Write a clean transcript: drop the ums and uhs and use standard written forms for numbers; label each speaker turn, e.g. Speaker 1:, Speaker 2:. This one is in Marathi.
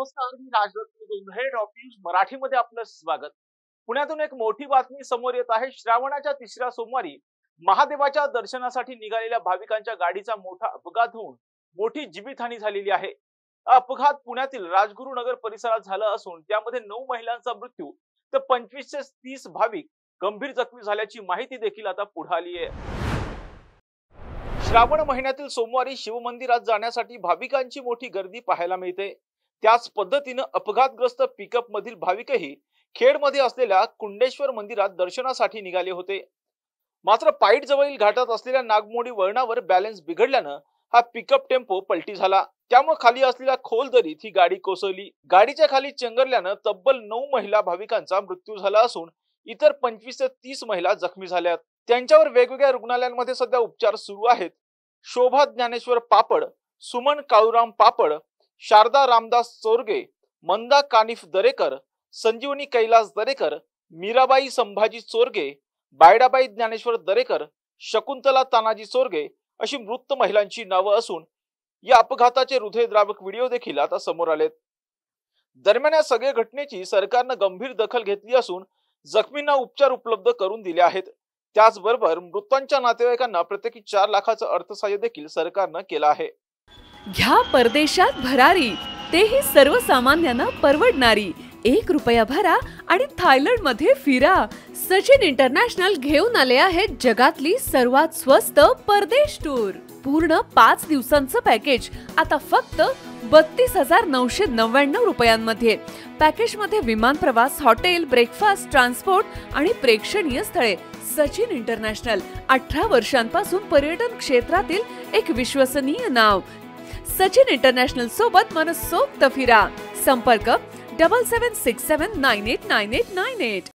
Speaker 1: नमस्कार, मी राजदत्त गोंधळे. टॉप न्यूज मराठीमध्ये आपलं स्वागत. पुण्यातून एक मोठी बातमी समोर येत आहे. श्रावणाच्या तिसऱ्या सोमवारी महादेवाच्या दर्शनासाठी निघालेल्या भाविकांच्या गाडीचा मोठा अपघात होऊन मोठी जीवितहानी झालेली आहे. हा अपघात पुण्यातील राजगुरुनगर परिसरात झाला असून त्यामध्ये 9 महिलांचा मृत्यू तर 25 ते 30 भाविक गंभीर जखमी झाल्याची माहिती देखील आता पुढे आली आहे. श्रावण महिन्यातील सोमवारी शिवमंदिरात जाण्यासाठी भाविकांची मोठी गर्दी पाहायला मिळते. त्याच पद्धतीने अपघातग्रस्त पिकअप मधील भाविकही खेडमध्ये असलेल्या कुंडेश्वर मंदिरात दर्शनासाठी निघाले होते. मात्र पाईट जवळील घाटात असलेल्या नागमोडी वळणावर बॅलन्स बिघडल्यानं हा पिकअप टेम्पो पलटी झाला. त्यामुळे खाली असलेल्या खोल दरीत ही गाडी कोसळली. गाडीच्या खाली चंगरल्यानं तब्बल 9 महिला भाविकांचा मृत्यू झाला असून इतर 25 ते 30 महिला जखमी झाल्यात. त्यांच्यावर वेगवेगळ्या रुग्णालयांमध्ये सध्या उपचार सुरू आहेत. शोभा ज्ञानेश्वर पापड, सुमन काळूराम पापड, शारदा रामदास चोरगे, मंदा कानिफ दरेकर, संजीवनी कैलास दरेकर, मीराबाई संभाजी चोरगे, बायडाबाई ज्ञानेश्वर दरेकर, शकुंतला तानाजी चोरगे अशी मृत महिलांची नावं असून या अपघाताचे हृदयद्रावक व्हिडिओ देखील आता समोर आलेत. दरम्यान या सगळ्या घटनेची सरकारनं गंभीर दखल घेतली असून जखमींना उपचार उपलब्ध करून दिले आहेत. त्याचबरोबर मृतांच्या नातेवाईकांना प्रत्येकी 4 लाखाचं अर्थसहाय्य देखील सरकारनं केलं आहे.
Speaker 2: घ्या परदेशात भरारी, तेही सर्वसामान्यांना परवडणारी. 1 रुपया भरा आणि थायलंड मध्ये फिरा. सचिन इंटरनॅशनल घेऊन आले आहेत जगातली सर्वात स्वस्त परदेश टूर. पूर्ण 5 दिवसांचं पॅकेज आता फक्त 32,999 रुपयांमध्ये. पॅकेज मध्ये विमान प्रवास, हॉटेल, ब्रेकफास्ट, ट्रान्सपोर्ट आणि प्रेक्षणीय स्थळे. सचिन इंटरनॅशनल 18 वर्षांपासून पर्यटन क्षेत्रातील एक विश्वसनीय नाव. सचिन इंटरनॅशनल सोबत मनसोक्त फिरा. संपर्क 7767989898.